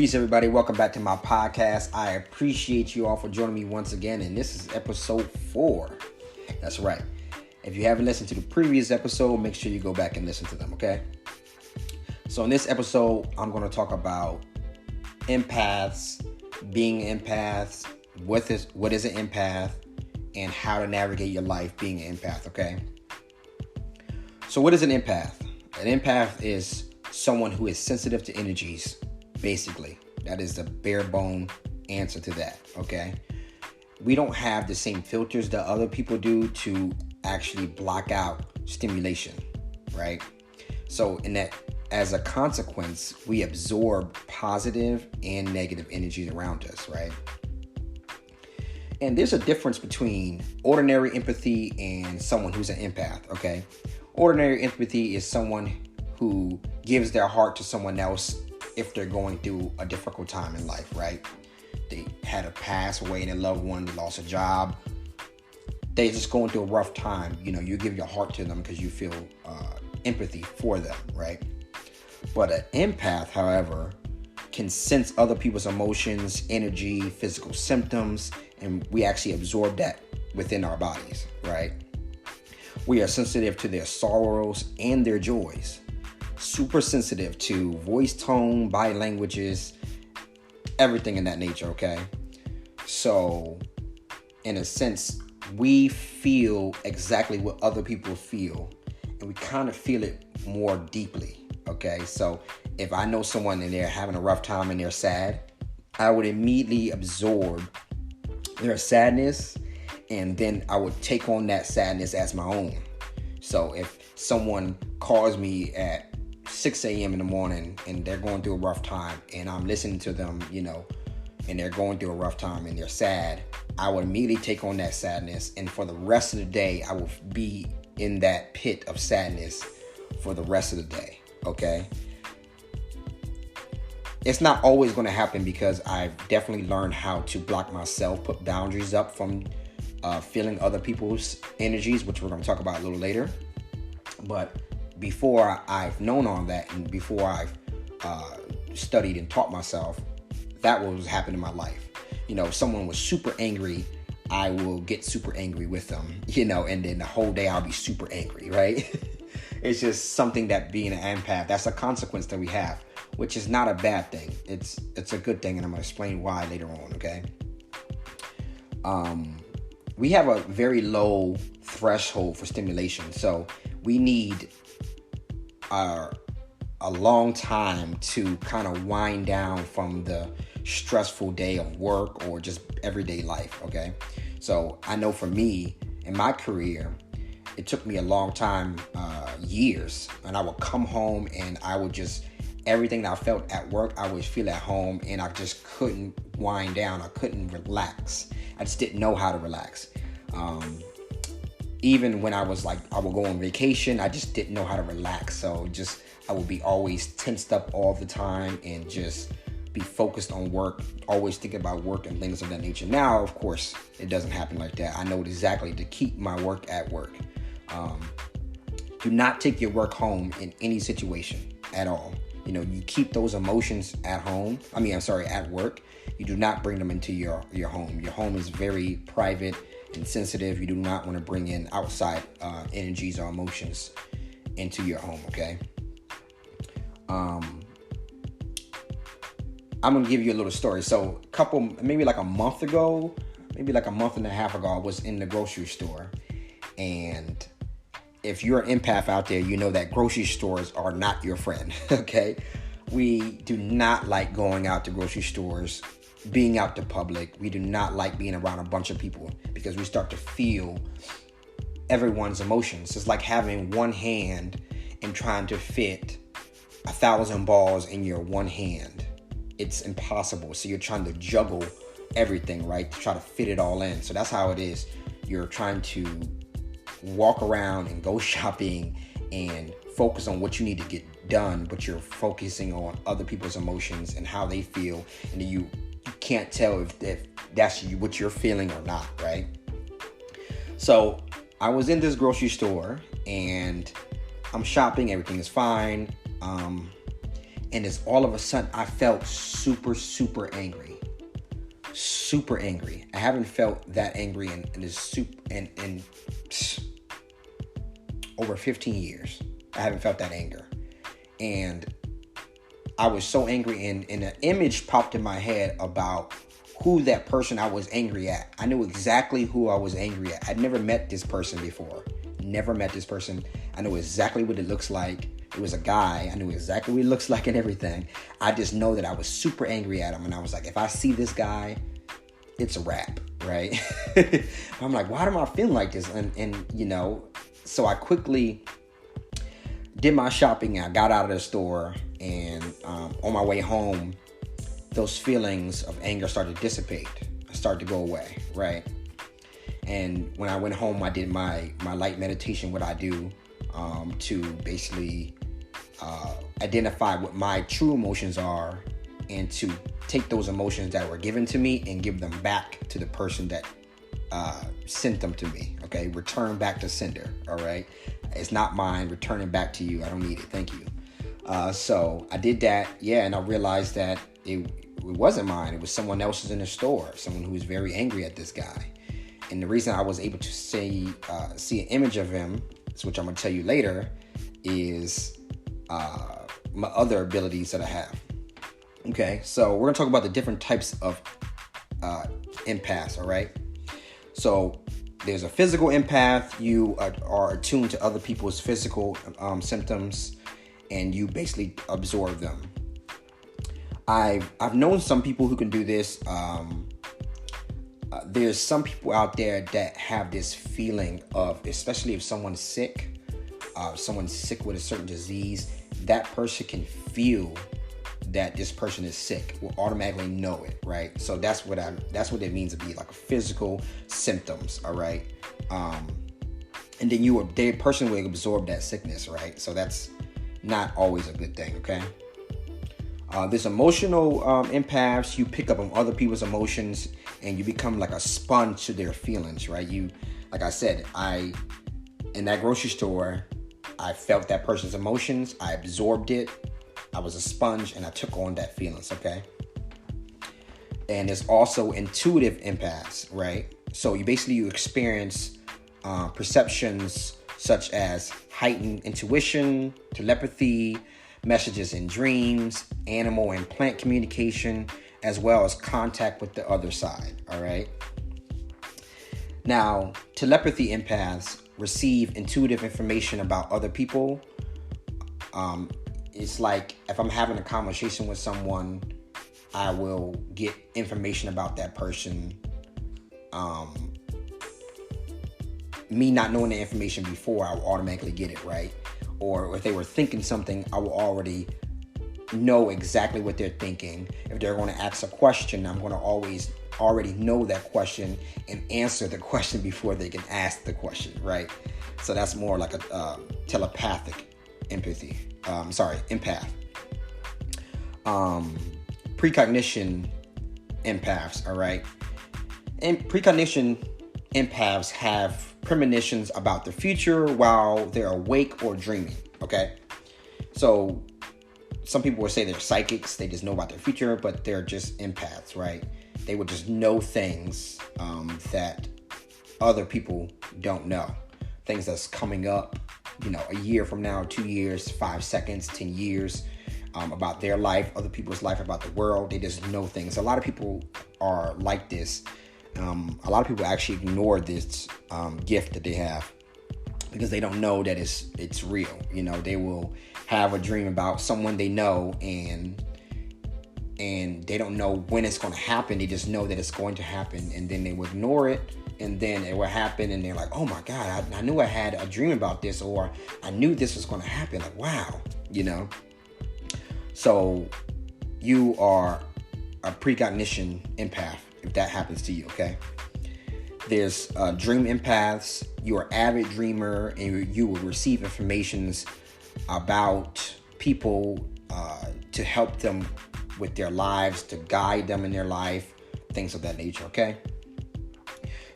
Peace, everybody. Welcome back to my podcast. I appreciate you all for joining me once again, and this is episode 4. That's right. If you haven't listened to the previous episode, make sure you go back and listen to them, okay? So in this episode, I'm going to talk about empaths, being empaths, what is an empath, and how to navigate your life being an empath, okay? So what is an empath? An empath is someone who is sensitive to energies. Basically, that is the bare bone answer to that, okay? We don't have the same filters that other people do to actually block out stimulation, right? So in that, as a consequence, we absorb positive and negative energies around us, right? And there's a difference between ordinary empathy and someone who's an empath, okay? Ordinary empathy is someone who gives their heart to someone else if they're going through a difficult time in life, right? They had a pass away in a loved one, they lost a job. They're just going through a rough time. You know, you give your heart to them because you feel empathy for them, right? But an empath, however, can sense other people's emotions, energy, physical symptoms, and we actually absorb that within our bodies, right? We are sensitive to their sorrows and their joys. Super sensitive to voice tone, body languages, everything in that nature, okay? So, in a sense, we feel exactly what other people feel, and we kind of feel it more deeply, okay? So, if I know someone and they're having a rough time and they're sad, I would immediately absorb their sadness, and then I would take on that sadness as my own. So, if someone calls me at 6 a.m. in the morning and they're going through a rough time and I'm listening to them, you know, and they're going through a rough time and they're sad, I would immediately take on that sadness, and for the rest of the day, I will be in that pit of sadness for the rest of the day, okay? It's not always going to happen because I've definitely learned how to block myself, put boundaries up from feeling other people's energies, which we're going to talk about a little later. But before I've known all that, and before I've studied and taught myself, that was happening in my life. You know, if someone was super angry, I will get super angry with them, you know, and then the whole day I'll be super angry, right? It's just something that being an empath, that's a consequence that we have, which is not a bad thing. It's a good thing, and I'm going to explain why later on, okay? We have a very low threshold for stimulation, so we need a long time to kind of wind down from the stressful day of work or just everyday life, okay? So I know for me, in my career, it took me a long time, years, and I would come home and I would just, everything that I felt at work, I would feel at home, and I just couldn't wind down. I couldn't relax. I just didn't know how to relax. Even when I was like, I would go on vacation, I just didn't know how to relax. So I would be always tensed up all the time and just be focused on work, always thinking about work and things of that nature. Now, of course, it doesn't happen like that. I know exactly to keep my work at work. Do not take your work home in any situation at all. You know, you keep those emotions at work. You do not bring them into your home. Your home is very private and sensitive. You do not want to bring in outside energies or emotions into your home, okay? I'm going to give you a little story. So maybe like a month and a half ago, I was in the grocery store. And if you're an empath out there, you know that grocery stores are not your friend, okay? We do not like going out to grocery stores, being out to public. We do not like being around a bunch of people because we start to feel everyone's emotions. It's like having one hand and trying to fit 1,000 balls in your one hand. It's impossible. So you're trying to juggle everything, right? To try to fit it all in. So that's how it is. You're trying to walk around and go shopping and focus on what you need to get done, but you're focusing on other people's emotions and how they feel, and you can't tell if that's what you're feeling or not, right? So I was in this grocery store and I'm shopping, everything is fine. And it's all of a sudden, I felt super, super angry. Super angry. I haven't felt that angry in over 15 years. I haven't felt that anger. And I was so angry, and an image popped in my head about who that person I was angry at. I knew exactly who I was angry at. I'd never met this person before. Never met this person. I knew exactly what it looks like. It was a guy. I knew exactly what he looks like and everything. I just know that I was super angry at him. And I was like, if I see this guy, it's a wrap, right? I'm like, why am I feeling like this? And you know, so I quickly did my shopping. I got out of the store, and on my way home, those feelings of anger started to dissipate. I started to go away, right? And when I went home, I did my light meditation, what I do to basically identify what my true emotions are, and to take those emotions that were given to me and give them back to the person that sent them to me. Okay, return back to sender. All right, it's not mine. Return it back to you. I don't need it. Thank you. So I did that. Yeah, and I realized that it wasn't mine. It was someone else's in the store. Someone who was very angry at this guy. And the reason I was able to see an image of him, which I'm going to tell you later, is my other abilities that I have. Okay, so we're going to talk about the different types of empaths, all right? So there's a physical empath. You are attuned to other people's physical symptoms, and you basically absorb them. I've known some people who can do this. There's some people out there that have this feeling of, especially if someone's sick with a certain disease, that person can feel that this person is sick, will automatically know it, right? So that's what it means to be like a physical symptoms, all right? And then the person will absorb that sickness, right? So that's not always a good thing, okay? There's emotional empaths. You pick up on other people's emotions, and you become like a sponge to their feelings, right? Like I said, in that grocery store, I felt that person's emotions. I absorbed it. I was a sponge, and I took on that feelings, okay? And there's also intuitive empaths, right? So you experience perceptions such as heightened intuition, telepathy, messages in dreams, animal and plant communication, as well as contact with the other side, all right? Now, telepathy empaths receive intuitive information about other people. It's like if I'm having a conversation with someone, I will get information about that person. Me not knowing the information before, I will automatically get it, right? Or if they were thinking something, I will already know exactly what they're thinking. If they're going to ask a question, I'm going to always already know that question and answer the question before they can ask the question, right? So that's more like a telepathic empath. Precognition empaths, all right? And precognition empaths have premonitions about the future while they're awake or dreaming, okay? So some people will say they're psychics, they just know about their future, but they're just empaths, right? They would just know things that other people don't know. Things that's coming up, a year from now, 2 years, 5 seconds, 10 years, about their life, other people's life, about the world. They just know things. A lot of people are like this. A lot of people actually ignore this gift that they have because they don't know that it's real. They will have a dream about someone they know, and they don't know when it's going to happen. They just know that it's going to happen, and then they will ignore it, and then it will happen, and they're like, oh my God, I knew I had a dream about this, or I knew this was going to happen. Like, wow, So you are a precognition empath if that happens to you, okay? There's dream empaths. You're an avid dreamer, and you will receive informations about people to help them with their lives, to guide them in their life, things of that nature, okay?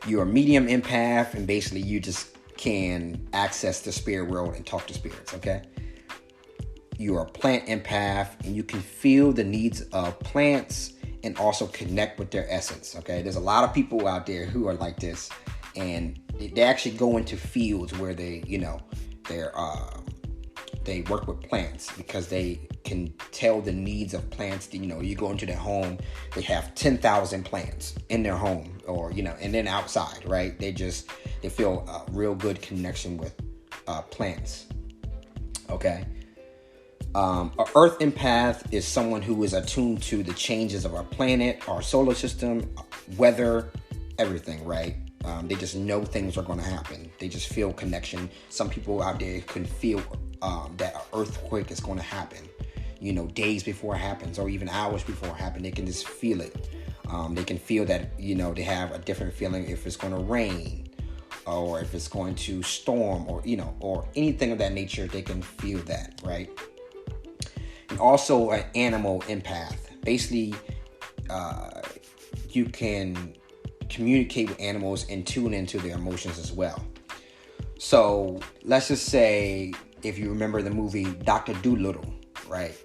You're a medium empath, and basically you just can access the spirit world and talk to spirits, okay? you're a plant empath, and you can feel the needs of plants and also connect with their essence. Okay, there's a lot of people out there who are like this, and they actually go into fields where they work with plants because they can tell the needs of plants. You go into their home, they have 10,000 plants in their home, or and then outside, right? They feel a real good connection with plants. Okay. An earth empath is someone who is attuned to the changes of our planet, our solar system, weather, everything, right? They just know things are going to happen. They just feel connection. Some people out there can feel that an earthquake is going to happen, days before it happens, or even hours before it happens. They can just feel it. They can feel that, they have a different feeling if it's going to rain, or if it's going to storm, or anything of that nature. They can feel that, right? And also an animal empath. Basically, you can communicate with animals and tune into their emotions as well. So let's just say, if you remember the movie Dr. Dolittle, right?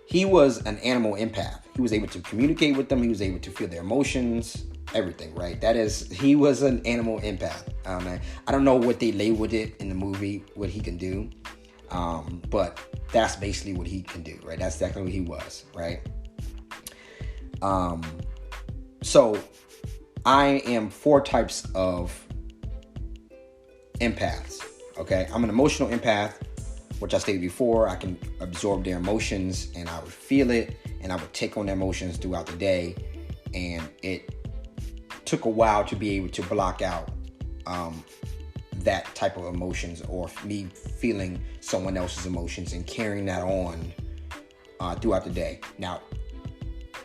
He was an animal empath. He was able to communicate with them. He was able to feel their emotions, everything, right? He was an animal empath. I don't know what they labeled it in the movie, what he can do. But that's basically what he can do, right? That's exactly what he was, right? So I am 4 types of empaths, okay? I'm an emotional empath, which I stated before. I can absorb their emotions, and I would feel it, and I would take on their emotions throughout the day. And it took a while to be able to block out that type of emotions, or me feeling someone else's emotions and carrying that on throughout the day. Now,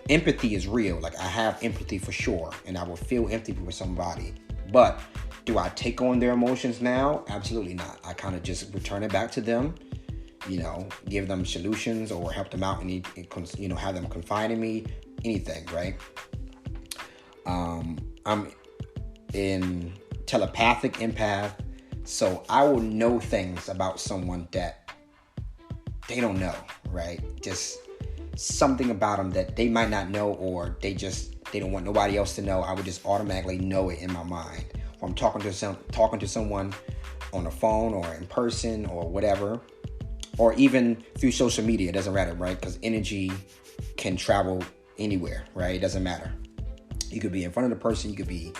empathy is real. Like, I have empathy for sure, and I will feel empathy for somebody. But do I take on their emotions now? Absolutely not. I kind of just return it back to them, give them solutions or help them out, and have them confide in me, anything, right? I'm in telepathic empath, so I will know things about someone that they don't know, right? Just something about them that they might not know, or they don't want nobody else to know. I would just automatically know it in my mind. Or I'm talking to someone on the phone or in person or whatever, or even through social media. It doesn't matter, right? Because energy can travel anywhere, right? It doesn't matter. You could be in front of the person, you could be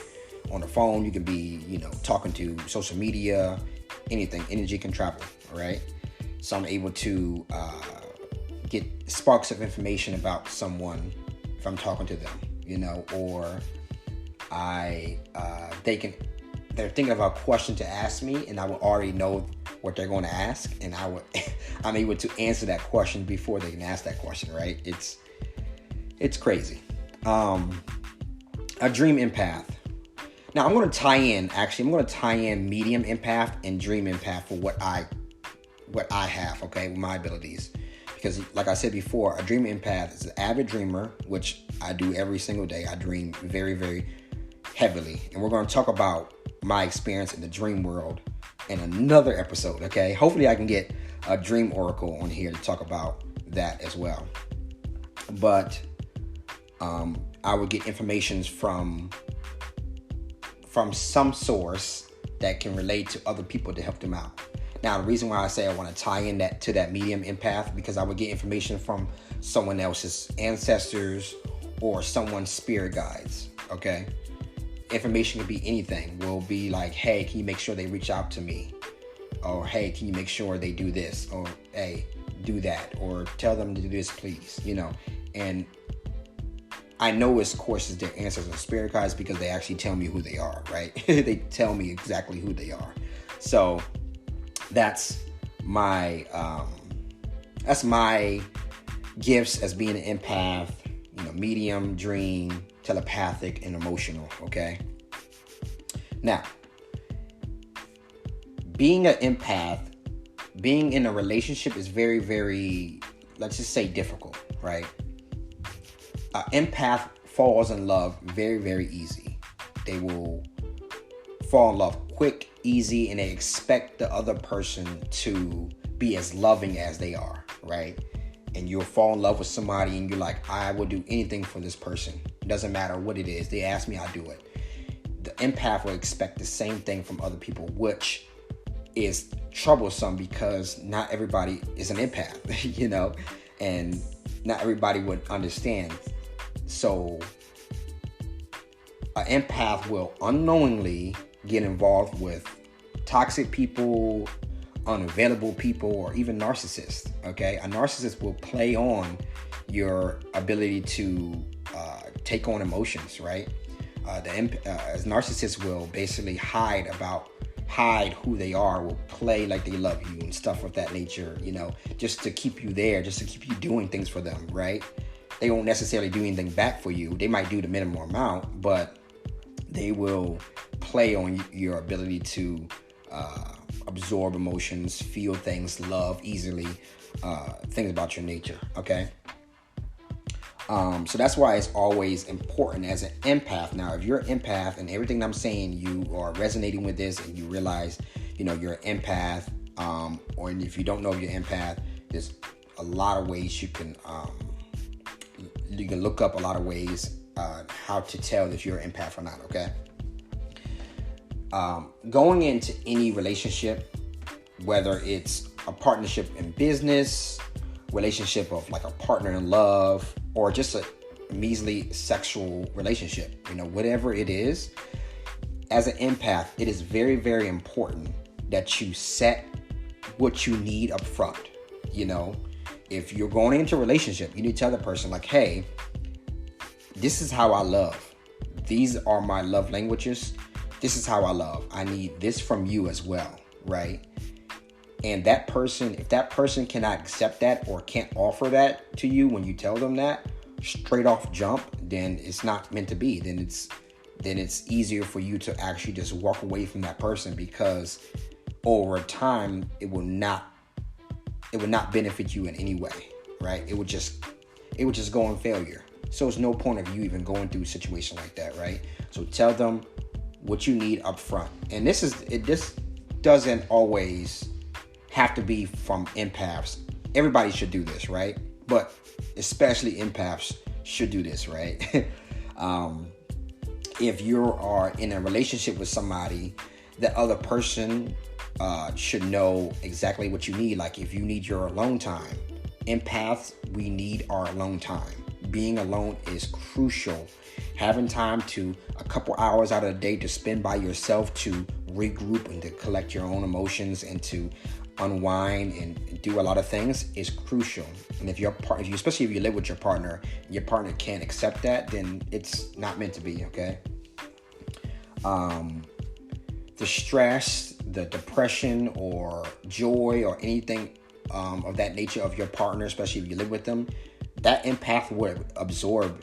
on the phone, you could be, talking to social media, anything. Energy can travel, right? So I'm able to get sparks of information about someone if I'm talking to them, or they're thinking of a question to ask me, and I will already know what they're going to ask, and I'm able to answer that question before they can ask that question, right? It's crazy. A dream empath. Now I'm going to tie in medium empath and dream empath for what I have, okay, with my abilities. Because like I said before, a dream empath is an avid dreamer, which I do every single day. I dream very, very heavily. And we're going to talk about my experience in the dream world in another episode, okay? Hopefully I can get a dream oracle on here to talk about that as well. But I would get information from some source that can relate to other people to help them out. Now, the reason why I say I want to tie in to that medium empath, because I would get information from someone else's ancestors or someone's spirit guides, okay? Information could be anything. Will be like, hey, can you make sure they reach out to me? Or, hey, can you make sure they do this? Or, hey, do that. Or tell them to do this, please. And I know, of course, it's their ancestors and spirit guides, because they actually tell me who they are, right? They tell me exactly who they are. So that's my gifts as being an empath, medium, dream, telepathic, and emotional, okay? Now, being an empath, being in a relationship is very, very, let's just say, difficult, right? An empath falls in love very, very easy. They will fall in love quick, easy, and they expect the other person to be as loving as they are, right? And you'll fall in love with somebody and you're like, I will do anything for this person. It doesn't matter what it is. They ask me, I'll do it. The empath will expect the same thing from other people, which is troublesome because not everybody is an empath, you know, and not everybody would understand. So an empath will unknowingly get involved with toxic people, unavailable people, or even narcissists. Okay, a narcissist will play on your ability to take on emotions, right? Narcissists will basically hide who they are, will play like they love you and stuff of that nature, you know, just to keep you there, just to keep you doing things for them, right? They won't necessarily do anything back for you. They might do the minimum amount, but they will play on your ability to absorb emotions, feel things, love easily, things about your nature, okay? So that's why it's always important as an empath. Now, if you're an empath and everything I'm saying, you are resonating with this and you realize, you know, you're an empath, or if you don't know you're an empath, there's a lot of ways you can look up a lot of ways how to tell if you're an empath or not, okay? Going into any relationship, whether it's a partnership in business, relationship of like a partner in love, or just a measly sexual relationship, you know, whatever it is, as an empath, it is very, very important that you set what you need up front. You know, if you're going into a relationship, you need to tell the person like, hey, this is how I love. These are my love languages. This is how I love. I need this from you as well, right? And that person, if that person cannot accept that or can't offer that to you when you tell them that straight off jump, then it's not meant to be. Then it's easier for you to actually just walk away from that person, because over time it would not benefit you in any way, right? It would just go in failure. So there's no point of you even going through a situation like that, right? So tell them what you need up front. And this doesn't always have to be from empaths. Everybody should do this, right? But especially empaths should do this, right? If you are in a relationship with somebody, the other person should know exactly what you need. Like if you need your alone time, empaths, we need our alone time. Being alone is crucial. Having time a couple hours out of the day to spend by yourself to regroup and to collect your own emotions and to unwind and do a lot of things is crucial. And especially if you live with your partner and your partner can't accept that, then it's not meant to be, okay? The stress, the depression or joy or anything of that nature of your partner, especially if you live with them, that empath would absorb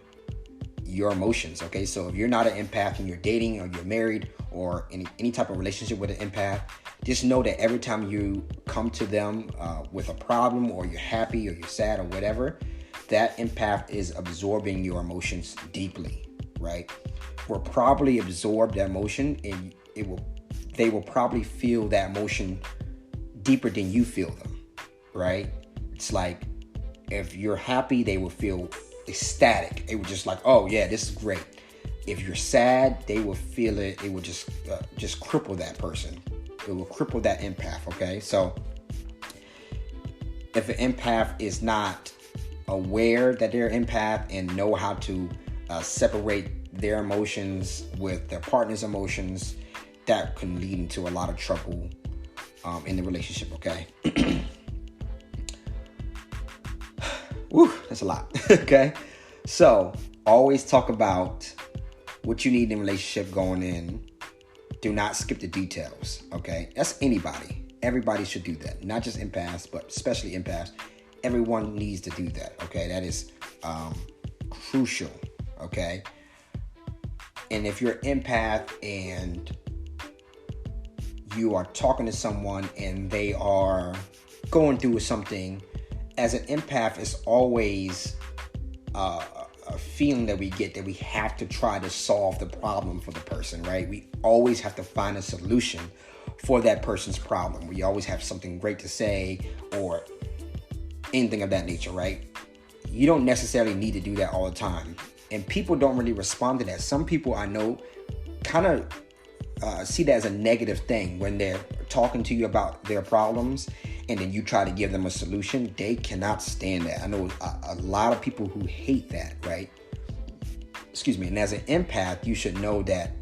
your emotions, okay? So if you're not an empath and you're dating or you're married or in any type of relationship with an empath, just know that every time you come to them with a problem, or you're happy or you're sad or whatever, that empath is absorbing your emotions deeply, right? Will probably absorb that emotion, and they will probably feel that emotion deeper than you feel them, right? It's like if you're happy, they will feel ecstatic. It would just like, oh yeah, this is great. If you're sad, they will feel it. It will just cripple that person. It will cripple that empath, okay? So if an empath is not aware that they're an empath and know how to separate their emotions with their partner's emotions, that can lead into a lot of trouble in the relationship, okay? Woo, that's a lot, okay? So always talk about what you need in a relationship going in. Do not skip the details, okay? That's anybody. Everybody should do that. Not just empaths, but especially empaths. Everyone needs to do that, okay? That is crucial, okay? And if you're an empath and you are talking to someone and they are going through something, as an empath, it's always a feeling that we get that we have to try to solve the problem for the person, right? We always have to find a solution for that person's problem. We always have something great to say or anything of that nature, right? You don't necessarily need to do that all the time. And people don't really respond to that. Some people I know kind of see that as a negative thing when they're talking to you about their problems and then you try to give them a solution. They cannot stand that. I know a lot of people who hate that, right? Excuse me. And as an empath, you should know that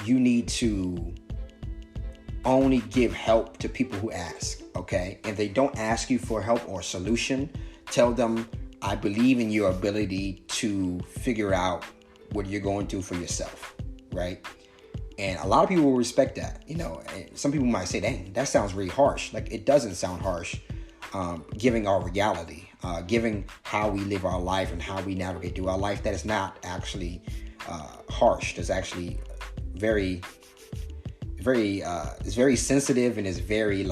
you need to only give help to people who ask, okay? If they don't ask you for help or solution, tell them, I believe in your ability to figure out what you're going through for yourself, right? And a lot of people will respect that. Some people might say, dang, that sounds really harsh. Like, it doesn't sound harsh, giving our reality, giving how we live our life and how we navigate through our life. That is not actually harsh. That's actually very it's very sensitive, and it's very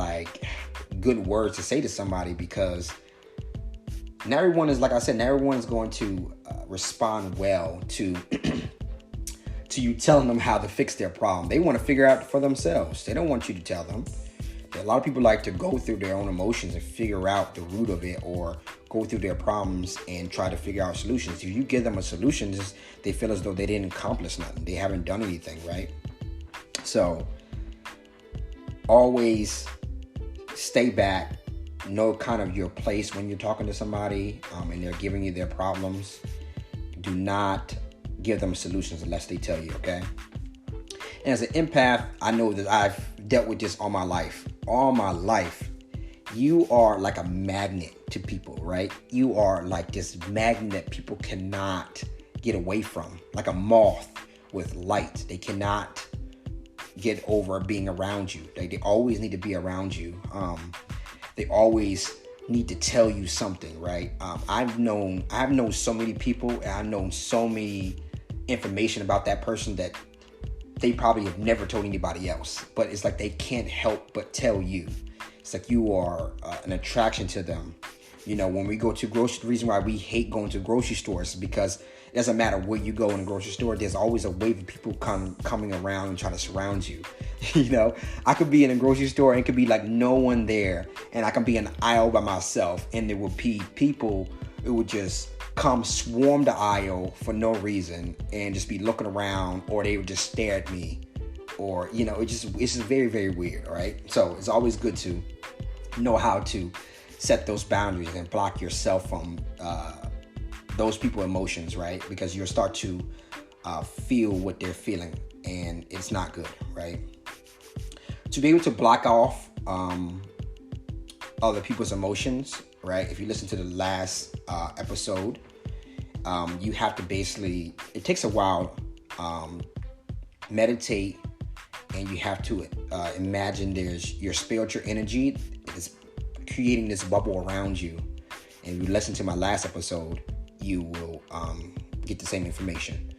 good words to say to somebody, because not everyone is, like I said, not everyone is going to respond well to to you telling them how to fix their problem. They want to figure out for themselves. They don't want you to tell them. A lot of people like to go through their own emotions and figure out the root of it, or go through their problems and try to figure out solutions. If you give them a solution, they feel as though they didn't accomplish nothing. They haven't done anything, right? So always stay back, know kind of your place when you're talking to somebody and they're giving you their problems. Do not give them solutions unless they tell you, okay? And as an empath, I know that I've dealt with this all my life. All my life, you are like a magnet to people, right? You are like this magnet that people cannot get away from, like a moth with light. They cannot get over being around you. They always need to be around you. They always need to tell you something, right? I've known so many people, and I've known so many information about that person that they probably have never told anybody else. But it's like they can't help but tell you. It's like you are an attraction to them. When we go to the reason why we hate going to grocery stores is because it doesn't matter where you go in a grocery store, there's always a wave of people coming around and trying to surround you. I could be in a grocery store and it could be like no one there, and I can be in an aisle by myself, and there would be people who would just come swarm the aisle for no reason and just be looking around, or they would just stare at me, or it's just very, very weird. All right, so it's always good to know how to set those boundaries and block yourself from those people's emotions, right? Because you'll start to feel what they're feeling, and it's not good, right? To be able to block off other people's emotions, right? If you listen to the last episode, you have to basically, it takes a while, meditate, and you have to imagine there's your spiritual energy is creating this bubble around you. And if you listen to my last episode, you will get the same information.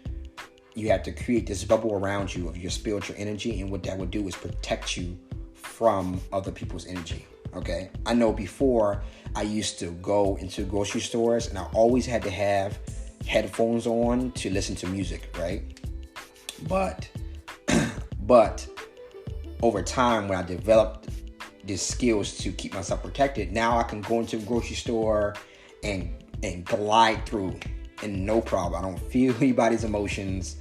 You have to create this bubble around you of your spiritual energy, and what that would do is protect you from other people's energy, okay? I know before I used to go into grocery stores, and I always had to have headphones on to listen to music, right? But over time, when I developed these skills to keep myself protected, now I can go into a grocery store and glide through, and no problem. I don't feel anybody's emotions.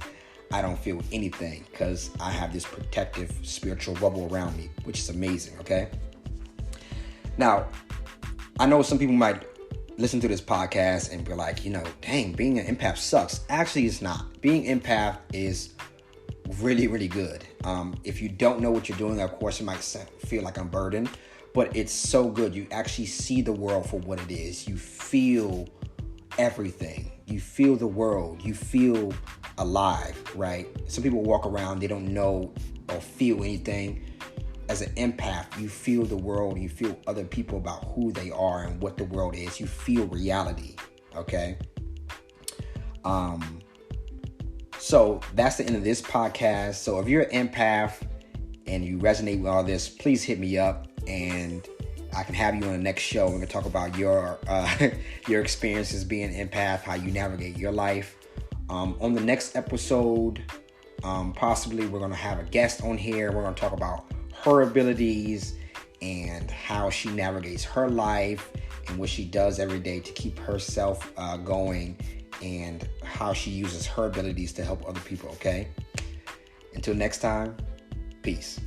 I don't feel anything, because I have this protective spiritual bubble around me, which is amazing, okay? Now, I know some people might listen to this podcast and be like, dang, being an empath sucks. Actually, it's not. Being empath is really, really good. If you don't know what you're doing, of course, it might feel like I'm burdened, but it's so good. You actually see the world for what it is. You feel everything. You feel the world. You feel alive, right? Some people walk around, they don't know or feel anything. As an empath, you feel the world, you feel other people about who they are and what the world is. You feel reality, okay? So that's the end of this podcast. So if you're an empath and you resonate with all this, please hit me up and I can have you on the next show. We're going to talk about your experiences being an empath, how you navigate your life. On the next episode, Possibly we're going to have a guest on here. We're going to talk about her abilities and how she navigates her life and what she does every day to keep herself going, and how she uses her abilities to help other people, okay? Until next time, peace.